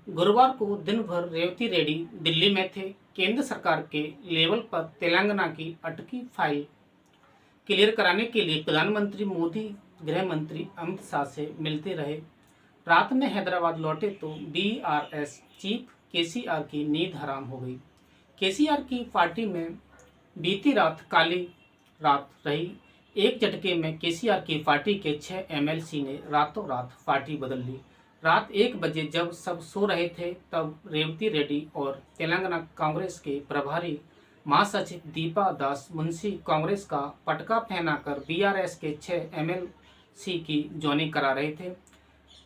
गुरुवार को दिन भर रेवती रेड्डी दिल्ली में थे। केंद्र सरकार के लेवल पर तेलंगाना की अटकी फाइल क्लियर कराने के लिए प्रधानमंत्री मोदी गृह मंत्री अमित शाह से मिलते रहे। रात में हैदराबाद लौटे तो बीआरएस चीफ केसीआर की नींद हराम हो गई। केसीआर की पार्टी में बीती रात काली रात रही। एक झटके में केसीआर की पार्टी के 6 एमएलसी ने रातों रात पार्टी बदल ली। रात 1 बजे जब सब सो रहे थे तब रेवती रेड्डी और तेलंगाना कांग्रेस के प्रभारी महासचिव दीपा दास मुंशी कांग्रेस का पटका पहनाकर बीआरएस के 6 एमएलसी की ज्वाइनिंग करा रहे थे।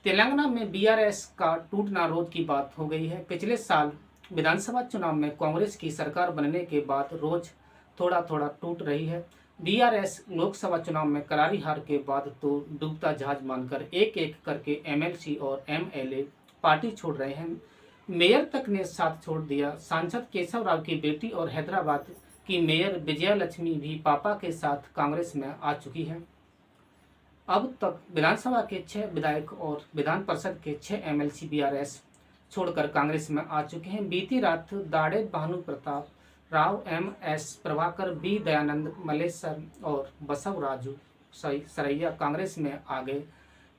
तेलंगाना में बीआरएस का टूटना रोज की बात हो गई है। पिछले साल विधानसभा चुनाव में कांग्रेस की सरकार बनने के बाद रोज थोड़ा थोड़ा टूट रही है। बीआरएस लोकसभा चुनाव में करारी हार के बाद तो डूबता जहाज मानकर एक एक करके एमएलसी और एमएलए पार्टी छोड़ रहे हैं। मेयर तक ने साथ छोड़ दिया। सांसद केशव राव की बेटी और हैदराबाद की मेयर विजया लक्ष्मी भी पापा के साथ कांग्रेस में आ चुकी है। अब तक विधानसभा के 6 विधायक और विधान परिषद के 6 एमएलसी बीआरएस छोड़कर कांग्रेस में आ चुके हैं। बीती रात दाड़े भानु प्रताप राव, एमएस प्रभाकर, बी दयानंद, मलेश्वर और बसव राजू सरैया कांग्रेस में आ गए।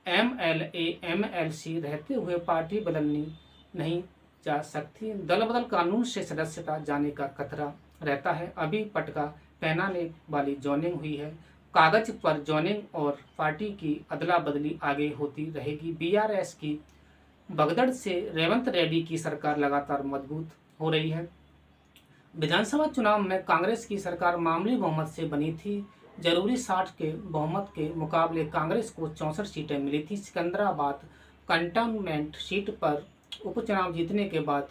एमएलए एमएलसी रहते हुए पार्टी बदलनी नहीं जा सकती। दल बदल कानून से सदस्यता जाने का खतरा रहता है। अभी पटका पहनाने वाली ज्वाइनिंग हुई है। कागज पर ज्वाइनिंग और पार्टी की अदला बदली आगे होती रहेगी। बीआरएस की भगदड़ से रेवंत रेड्डी की सरकार लगातार मजबूत हो रही है। विधानसभा चुनाव में कांग्रेस की सरकार मामूली बहुमत से बनी थी। जरूरी 60 के बहुमत के मुकाबले कांग्रेस को 64 सीटें मिली थी। सिकंदराबाद कंटोनमेंट सीट पर उपचुनाव जीतने के बाद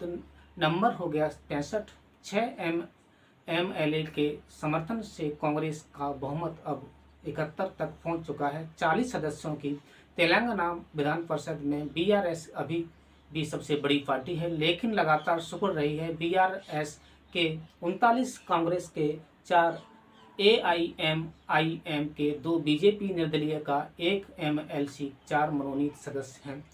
नंबर हो गया 65। 6 एमएलए के समर्थन से कांग्रेस का बहुमत अब 71 तक पहुंच चुका है। 40 सदस्यों की तेलंगाना विधान परिषद में बीआरएस अभी भी सबसे बड़ी पार्टी है, लेकिन लगातार सिकुड़ रही है। बीआरएस के 39, कांग्रेस के 4, एआईएमआईएम के 2, बीजेपी निर्दलीय का 1 एमएलसी, 4 मनोनीत सदस्य हैं।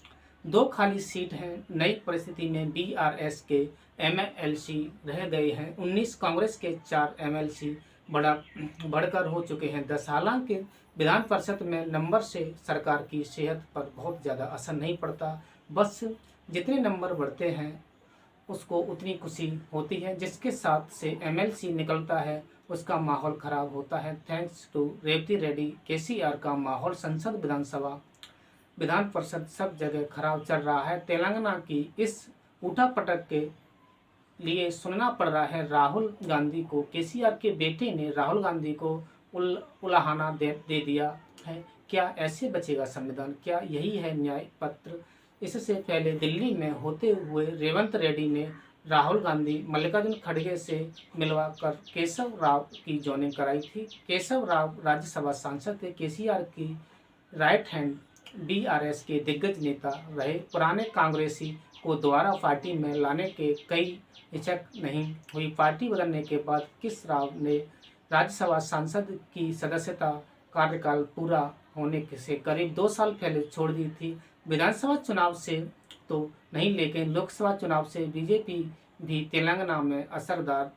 2 खाली सीट हैं। नई परिस्थिति में बीआरएस के एमएलसी रह गए हैं 19, कांग्रेस के 4 एमएलसी बढ़कर हो चुके हैं 10। हालांकि विधान परिषद में नंबर से सरकार की सेहत पर बहुत ज़्यादा असर नहीं पड़ता। बस जितने नंबर बढ़ते हैं उसको उतनी खुशी होती है। जिसके साथ से एमएलसी निकलता है उसका माहौल खराब होता है। थैंक्स टू रेवती रेड्डी केसीआर का माहौल संसद, विधानसभा, विधान परिषद सब जगह खराब चल रहा है। तेलंगाना की इस उठापटक के लिए सुनना पड़ रहा है राहुल गांधी को। केसीआर के बेटे ने राहुल गांधी को उलाहना दे दिया है। क्या ऐसे बचेगा संविधान? क्या यही है न्याय पत्र? इससे पहले दिल्ली में होते हुए रेवंत रेड्डी ने राहुल गांधी, मल्लिकार्जुन खड़गे से मिलवा कर केशव राव की ज्वाइनिंग कराई थी। केशव राव राज्यसभा सांसद थे। केसीआर की राइट हैंड बीआरएस के दिग्गज नेता रहे। पुराने कांग्रेसी को दोबारा पार्टी में लाने के कई हिचक नहीं हुई। पार्टी बदलने के बाद किस राव ने राज्यसभा सांसद की सदस्यता कार्यकाल पूरा होने से करीब 2 साल पहले छोड़ दी थी। विधानसभा चुनाव से तो नहीं, लेकिन लोकसभा चुनाव से बीजेपी भी तेलंगाना में असरदार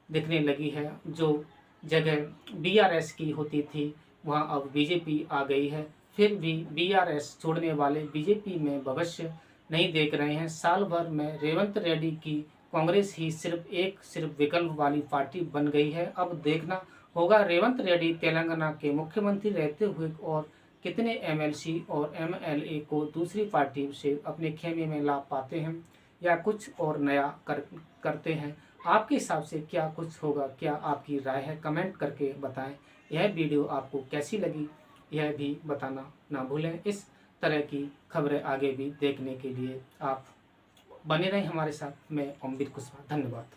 दिखने लगी है। जो जगह बीआरएस की होती थी वहां अब बीजेपी आ गई है। फिर भी बीआरएस छोड़ने वाले बीजेपी में भविष्य नहीं देख रहे हैं। साल भर में रेवंत रेड्डी की कांग्रेस ही सिर्फ विकल्प वाली पार्टी बन गई है। अब देखना होगा रेवंत रेड्डी तेलंगाना के मुख्यमंत्री रहते हुए और कितने एमएलसी और एमएलए को दूसरी पार्टी से अपने खेमे में ला पाते हैं या कुछ और नया करते हैं। आपके हिसाब से क्या कुछ होगा? क्या आपकी राय है? कमेंट करके बताएं। यह वीडियो आपको कैसी लगी यह भी बताना ना भूलें। इस तरह की खबरें आगे भी देखने के लिए आप बने रहें हमारे साथ। मैं अमृत कुशवाहा। धन्यवाद।